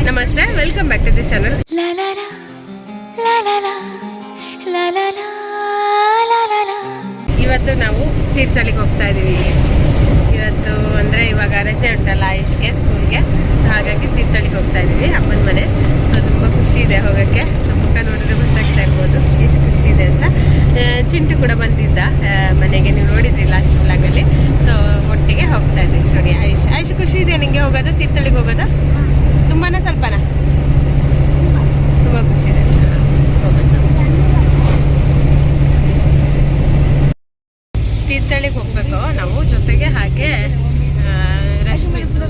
ನಮಸ್ತೆ, welcome back to the channel. ಇವತ್ತು ನಾವು ತೀರ್ಥಹಳ್ಳಿಗೆ ಹೋಗ್ತಾ ಇದೀವಿ. ಇವತ್ತು ಅಂದರೆ ಇವಾಗ ರಜೆ ಉಂಟಲ್ಲ ಆಯುಷ್ಗೆ ಸ್ಕೂಲ್ಗೆ, ಸೊ ಹಾಗಾಗಿ ತೀರ್ಥಹಳ್ಳಿಗೆ ಹೋಗ್ತಾ ಇದೀವಿ, ಅಮ್ಮನ ಮನೆ. ಸೊ ತುಂಬ ಖುಷಿ ಇದೆ ಹೋಗೋಕ್ಕೆ. ಸೊ ಮುಖ ನೋಡಿದ್ರೆ ಗೊತ್ತಾಗ್ತಾ ಇರ್ಬೋದು ಎಷ್ಟು ಖುಷಿ ಇದೆ ಅಂತ. ಚಿಂಟು ಕೂಡ ಬಂದಿದ್ದ ಮನೆಗೆ, ನೀವು ನೋಡಿದ್ರಿ ಲಾಸ್ಟ್ ವ್ಲಾಗಲ್ಲಿ. ಸೊ ಒಟ್ಟಿಗೆ ಹೋಗ್ತಾ ಇದ್ವಿ. ನೋಡಿ ಆಯುಷ್ ಖುಷಿ ಇದೆ ನಿಮಗೆ ಹೋಗೋದು, ತೀರ್ಥಹಳ್ಳಿಗೆ ಹೋಗೋದು? ತುಂಬಾನ ಸ್ವಲ್ಪನ? ತುಂಬ ಖುಷಿ ಇದೆ. ತೀರ್ಥಹಳ್ಳಿಗೆ ಹೋಗ್ಬೇಕು ನಾವು ಜೊತೆಗೆ. ಹಾಗೆ ರಶ್ಮಿದು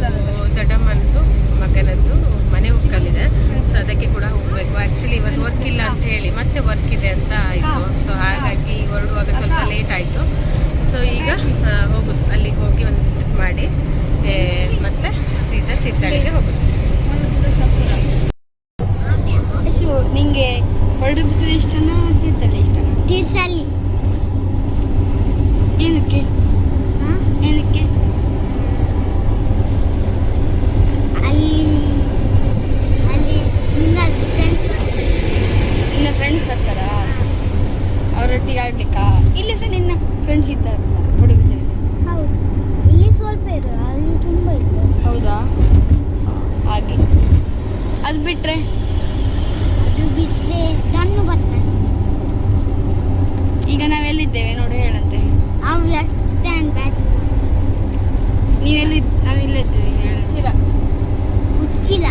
ದೊಡ್ಡಮ್ಮನದು ಮಗನದ್ದು ಮನೆ ಉಕ್ಕಲಿದೆ, ಸೊ ಅದಕ್ಕೆ ಕೂಡ ಹೋಗ್ಬೇಕು. ಆ್ಯಕ್ಚುಲಿ ಇವತ್ತು ವರ್ಕ್ ಇಲ್ಲ ಅಂತ ಹೇಳಿ ಮತ್ತೆ ವರ್ಕ್ ಇದೆ ಅಂತ ಆಯಿತು. ಸೊ ಹಾಗಾಗಿ ಹೊರಡುವಾಗ ಸ್ವಲ್ಪ ಲೇಟ್ ಆಯಿತು. ಸೊ ಈಗ ಹೋಗುದು, ಅಲ್ಲಿಗೆ ಹೋಗಿ ಒಂದು ವಿಸಿಟ್ ಮಾಡಿ ಮತ್ತೆ ಸೀದಾ ತೀರ್ಥಹಳ್ಳಿಗೆ ಹೋಗುದು. ನಿಂಗೆ ಪಡುಬಿದ್ರಿ ಇಷ್ಟನಾ ತೀರ್ಥಹಳ್ಳಿ ಇಷ್ಟನಾ? ತೀರ್ಥಹಳ್ಳಿ. ಏನಕ್ಕೆ ಏನಕ್ಕೆ? ಅಲ್ಲಿ ಅಲ್ಲಿ ನಿನ್ನ ಫ್ರೆಂಡ್ಸ್ ಬರ್ತಾರಾ? ಅವರೊಟ್ಟಿಗೆ ಆಡ್ಲಿಕ್ಕಾ? ಇಲ್ಲಿ ಸಹ ನಿನ್ನ ಫ್ರೆಂಡ್ಸ್ ಇದ್ದಾರಲ್ಲ ಪಡುಬಿದ್ರಿ? ಹೌದು, ಇಲ್ಲಿ ಸ್ವಲ್ಪ ಇದ್ದಾರೆ, ಅಲ್ಲಿ ತುಂಬ ಇದ್ದಾರೆ. ಹೌದಾ? ಹಾಗೆ. ಅದು ಬಿಟ್ರೆ ನಾನು ಬರ್ತೇನೆ. ಈಗ ನಾವೆಲ್ಲಿದ್ದೇವೆ ನೋಡಿ ಹೇಳಂತೆ. ನಾವೆಲ್ಲಿದ್ದೇವೆ ಹೇಳ. ಉಚ್ಚಿಲ.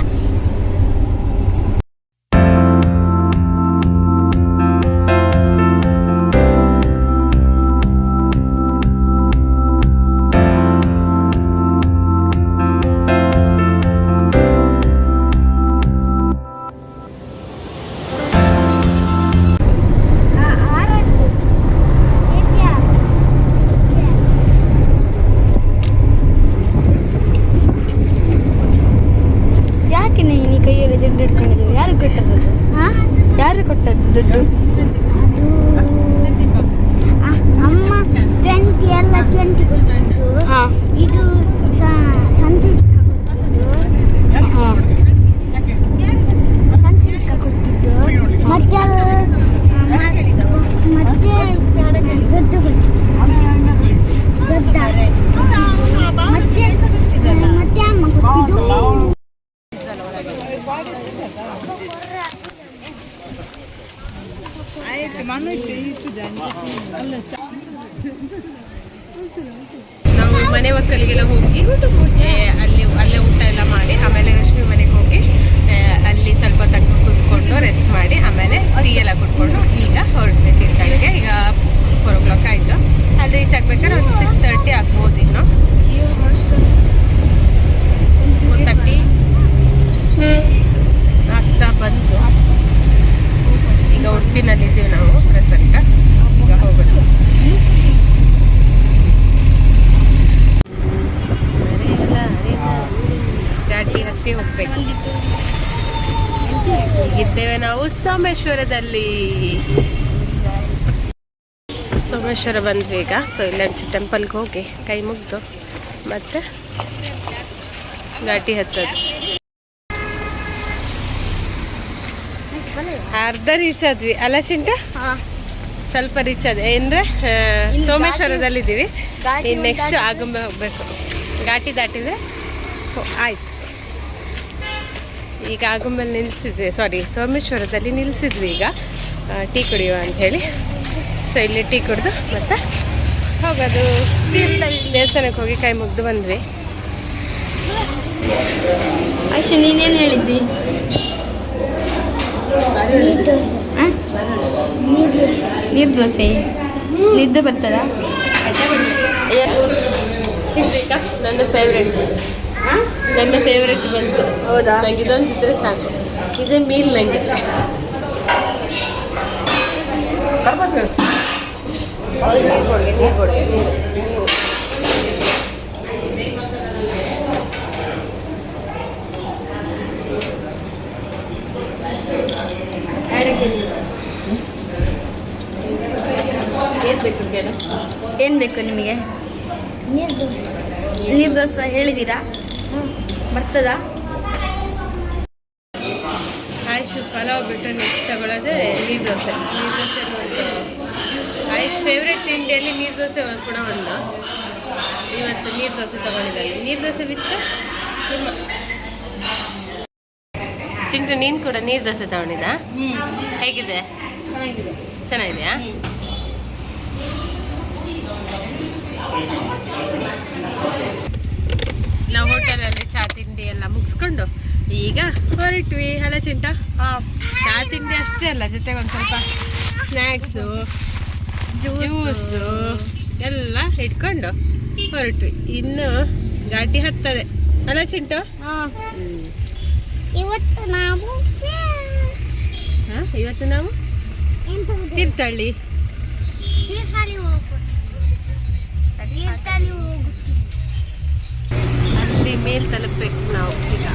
ಯಾರು ಕೊಟ್ಟದ್ದು ದುಡ್ಡು? ಅಮ್ಮ 20 ಎಲ್ಲ 20 ಕೊಟ್ಟಿದ್ದು. ಇದು ಸಂತೋಷ ಕೊಟ್ಟಿದ್ದು. ಮತ್ತೆ ದುಡ್ಡು ದೊಡ್ಡ ಮತ್ತೆ ಅಮ್ಮ ಕೊಟ್ಟಿದ್ದು. ನಾವು ಮನೆ ಒಕ್ಕಲಿಗೆಲ್ಲ ಹೋಗಿ ಅಲ್ಲೇ ಊಟ ಎಲ್ಲ ಮಾಡಿ ಆಮೇಲೆ ರಶ್ಮಿ ಮನೆಗೆ ಹೋಗಿ ಅಲ್ಲಿ ಸ್ವಲ್ಪ ತಕ್ಕ ಕುತ್ಕೊಂಡು ರೆಸ್ಟ್ ಮಾಡಿ ಆಮೇಲೆ ಟೀ ಎಲ್ಲ ಕುಟ್ಕೊಂಡು ಈಗ ಹೊರಡ್ತೀವಿ ತೀರ್ಥಹಳ್ಳಿಗೆ. ಈಗ 4 o'clock ಆಯಿತು. ಅಲ್ಲಿ ರೀಚ್ ಆಗ್ಬೇಕಾದ್ರೆ ಒಂದು 6:30 ಆಗ್ಬೋದು. ಇನ್ನು 4:30 ಆಗ್ತಾ ಬಂತು. ಈಗ ಉಡುಪಿನಲ್ಲಿದ್ದೀವಿ ನಾವು ಪ್ರೆಸೆಂಟ್. ಈಗ ಹೋಗೋದು. ಗಾಡಿ ಹತ್ತಿ ಹೋಗ್ಬೇಕು. ಈಗಿದ್ದೇವೆ ನಾವು ಸೋಮೇಶ್ವರದಲ್ಲಿ. ಸೋಮೇಶ್ವರ ಬಂದ್ವಿ ಈಗ. ಸೊ ಇಲ್ಲೊಂಚು ಟೆಂಪಲ್ಗೆ ಹೋಗಿ ಕೈ ಮುಗ್ದು ಮತ್ತೆ ಘಾಟಿ ಹತ್ತೋದು. ಅರ್ಧ ರೀಚ್ ಆದ್ವಿ ಅಲ್ಲ ಚಿಂಟ? ಸ್ವಲ್ಪ ರೀಚ್ ಆದ್ವಿ ಅಂದರೆ ಸೋಮೇಶ್ವರದಲ್ಲಿದ್ದೀವಿ. ಇನ್ನು ನೆಕ್ಸ್ಟ್ ಆಗುಂಬೆ ಹೋಗ್ಬೇಕು. ಘಾಟಿ ದಾಟಿದ್ರೆ ಆಯ್ತು. ಈಗ ಆಗುಂಬೆಲ್ಲಿ ನಿಲ್ಲಿಸಿದ್ವಿ, ಸಾರಿ ಸೋಮೇಶ್ವರದಲ್ಲಿ ನಿಲ್ಲಿಸಿದ್ವಿ ಈಗ ಟೀ ಕುಡಿಯುವ ಅಂಥೇಳಿ. ಸೊ ಇಲ್ಲಿ ಟೀ ಕುಡಿದು ಮತ್ತೆ ಹೋಗೋದು. ದೇವಸ್ಥಾನಕ್ಕೆ ಹೋಗಿ ಕೈ ಮುಗ್ದು ಬಂದ್ವಿ. ಅಯ್ಯೋ ನೀನೇನು ಹೇಳಿದ್ದಿ? ನೀರು ದೋಸೆ ನಿದ್ದೆ ಬರ್ತದ? ನನ್ನ ಫೇವ್ರೆಟ್ ಬಂತು. ಹೌದಾ? ನಂಗೆ ಇದೊಂದು ಇದ್ರೆ ಸಾಕು. ಇದೇ ಮೀಲ್ ನನಗೆ. ನೀರು ಕೊಡಿ. ಏನು ಬೇಕು ನಿಮಗೆ? ನೀರು ದೋಸೆ ಹೇಳಿದ್ದೀರಾ? ಬರ್ತದಾ? ಆಯುಷ್ ಪಲಾವ್ ಬಿಟ್ಟು ನೆಕ್ಸ್ಟ್ ತಗೊಳ್ಳೋದೇ ನೀರು ದೋಸೆ. ನೀರು ದೋಸೆ ಒಂದು ಆಯುಷ್ ಫೇವ್ರೆಟ್ ತಿಂಡಿಯಲ್ಲಿ ನೀರು ದೋಸೆ ಕೂಡ ಒಂದು. ಇವತ್ತು ನೀರು ದೋಸೆ ತಗೊಂಡಿದ್ದಾನೆ. ನೀರು ದೋಸೆ ಬಿಟ್ಟು ಚಿಂಟು ನೀನು ಕೂಡ ನೀರು ದೋಸೆ ತಗೊಂಡಿದ್ದ. ಹೇಗಿದೆ? ಚೆನ್ನಾಗಿದೆಯಾ? ನಾವು ಹೋಟೆಲಲ್ಲಿ ಚಹಾ ತಿಂಡಿ ಎಲ್ಲ ಮುಗಿಸ್ಕೊಂಡು ಈಗ ಹೊರಟ್ವಿ. ಅಲ್ಲ ಚಿಂಟ, ಚಹಾ ತಿಂಡಿ ಅಷ್ಟೇ ಅಲ್ಲ, ಜೊತೆಗೆ ಒಂದು ಸ್ವಲ್ಪ ಸ್ನ್ಯಾಕ್ಸು, ಜ್ಯೂಸು ಎಲ್ಲ ಇಟ್ಕೊಂಡು ಹೊರಟ್ವಿ. ಇನ್ನು ಗಾಡಿ ಹತ್ತದೆ. ಅಲ್ಲ ಚಿಂಟು? ಇವತ್ತು ನಾವು ತೀರ್ಥಹಳ್ಳಿ ಅಲ್ಲಿ ಮೇಲ್ ತಲುಪಬೇಕು ನಾವು ಈಗ.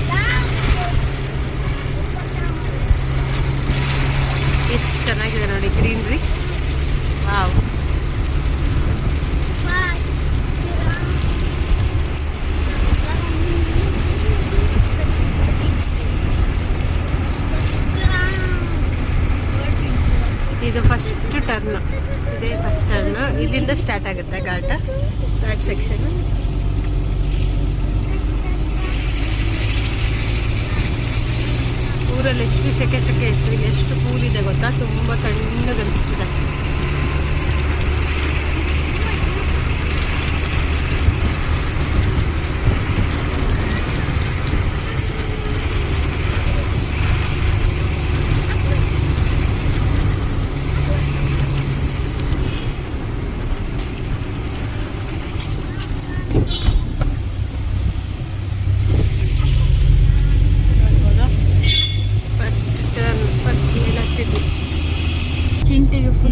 ಎಷ್ಟು ಚೆನ್ನಾಗಿದೆ ನೋಡಿ ಗ್ರೀನ್ರಿ. ವಾವ್, ಇದು ಫಸ್ಟ್ ಟರ್ನ್. ಇದೇ ಫಸ್ಟ್ ಟರ್ನ್. ಇಲ್ಲಿಂದ ಸ್ಟಾರ್ಟ್ ಆಗುತ್ತೆ ಘಾಟ್ ಸೆಕ್ಷನ್. ಊರಲ್ಲಿ ಎಷ್ಟು ಸೆಕೆ ಇತ್ತು, ಇಲ್ಲಿ ಎಷ್ಟು ಕೂಲ್ ಇದೆ ಗೊತ್ತಾ. ತುಂಬ ತಣ್ಣಗನಿಸ್ತಿದೆ.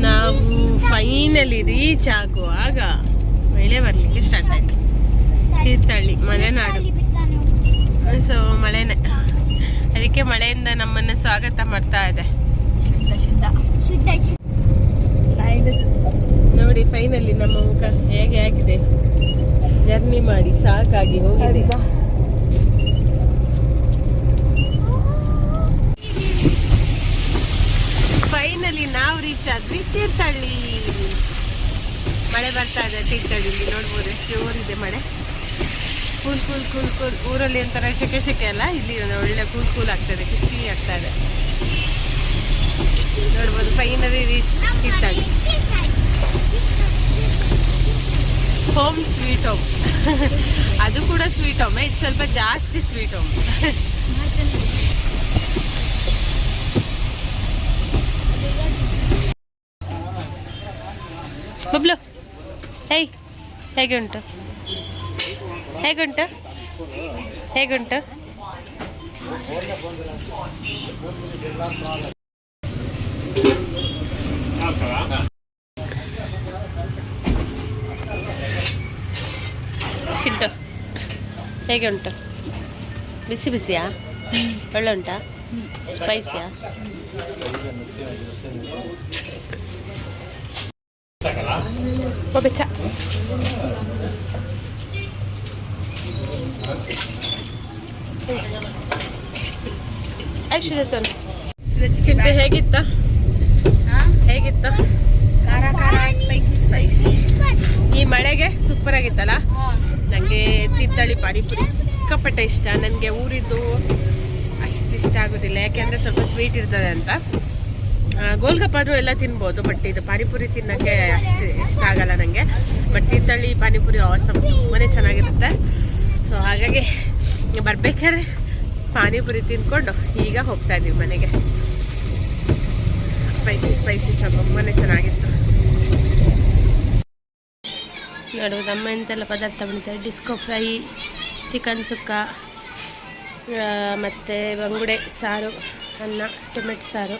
ನಾವು ಫೈನಲಿ ರೀಚ್ ಆಗುವಾಗ ಮಳೆ ಬರಲಿಕ್ಕೆ ಸ್ಟಾರ್ಟ್ ಆಯ್ತು. ತೀರ್ಥಹಳ್ಳಿ ಮಲೆನಾಡು, ಸೊ ಮಳೆನೇ. ಅದಕ್ಕೆ ಮಳೆಯಿಂದ ನಮ್ಮನ್ನು ಸ್ವಾಗತ ಮಾಡ್ತಾ ಇದೆ. ನೋಡಿ ಫೈನಲಿ ನಮ್ಮ ಮುಖ ಹೇಗೆ ಆಗಿದೆ. ಜರ್ನಿ ಮಾಡಿ ಸಾಕಾಗಿ ಹೋಗಿದೆ. ಫೈನಲಿ ನಾವು ರೀಚ್ ಆದ್ವಿ ತೀರ್ಥಹಳ್ಳಿ. ಮಳೆ ಬರ್ತಾ ಇದೆ ತೀರ್ಥಹಳ್ಳಿಲಿ, ನೋಡ್ಬೋದು ಎಷ್ಟು ಜೋರಿದೆ ಮಳೆ. Cool cool cool cool. ಊರಲ್ಲಿ ಒಂಥರ ಸೆಕೆ ಅಲ್ಲ, ಇಲ್ಲಿ ಒಳ್ಳೆ ಕೂಲ್ ಆಗ್ತದೆ, ಖುಷಿ ಆಗ್ತಾ ಇದೆ. ನೋಡ್ಬೋದು finally reach Thirthahalli. Home sweet home. ಅದು ಕೂಡ ಸ್ವೀಟ್ ಹೋಮ್, ಇದು ಸ್ವಲ್ಪ ಜಾಸ್ತಿ ಸ್ವೀಟ್ ಹೋಮ್. ಬಬ್ಲು, ಹೇಗುಂಟು? ಚಿಂಟು ಹೇಗೆ ಉಂಟು? ಬಿಸಿ ಬಿಸಿಯಾ? ಒಳ್ಳೆ ಉಂಟಾ? ಸ್ಪೈಸಿಯಾ? ಬೆಚ್ಚ. ಚಿಂಟು ಹೇಗಿತ್ತ? ಈ ಮಳೆಗೆ ಸೂಪರ್ ಆಗಿತ್ತಲ್ಲ. ನನಗೆ ತೀರ್ಥಹಳ್ಳಿ ಪಾನಿಪುರಿ ಸಿಕ್ಕಾಪಟ್ಟೆ ಇಷ್ಟ. ನನಗೆ ಊರಿದ್ದು ಅಷ್ಟು ಇಷ್ಟ ಆಗೋದಿಲ್ಲ, ಯಾಕೆಂದರೆ ಸ್ವಲ್ಪ ಸ್ವೀಟ್ ಇರ್ತದೆ ಅಂತ. ಗೋಲ್ಗಪ್ಪಾದ್ರು ಎಲ್ಲ ತಿನ್ಬೋದು, ಬಟ್ ಇದು ಪಾನಿಪುರಿ ತಿನ್ನೋಕ್ಕೆ ಅಷ್ಟು ಇಷ್ಟ ಆಗಲ್ಲ ನನಗೆ. ಬಟ್ ತೀರ್ಥಹಳ್ಳಿ ಪಾನಿಪುರಿ ಆಸಮ್, ತುಂಬಾ ಚೆನ್ನಾಗಿರುತ್ತೆ. ಸೊ ಹಾಗಾಗಿ ಬರ್ಬೇಕಾದ್ರೆ ಪಾನಿಪುರಿ ತಿಂದ್ಕೊಂಡು ಈಗ ಹೋಗ್ತಾ ಇದ್ದೀವಿ ಮನೆಗೆ. ಸ್ಪೈಸಿ ತುಂಬಾ ಚೆನ್ನಾಗಿತ್ತು. ನೋಡುವುದು ಅಮ್ಮ ಎಂತೆಲ್ಲ ಪದಾರ್ಥ ಬಂದಿದ್ದಾರೆ. ಡಿಸ್ಕೋ ಫ್ರೈ, ಚಿಕನ್ ಸುಕ್ಕ, ಮತ್ತು ಬಂಗುಡೆ ಸಾರು, ಅನ್ನ, ಟೊಮೆಟೊ ಸಾರು,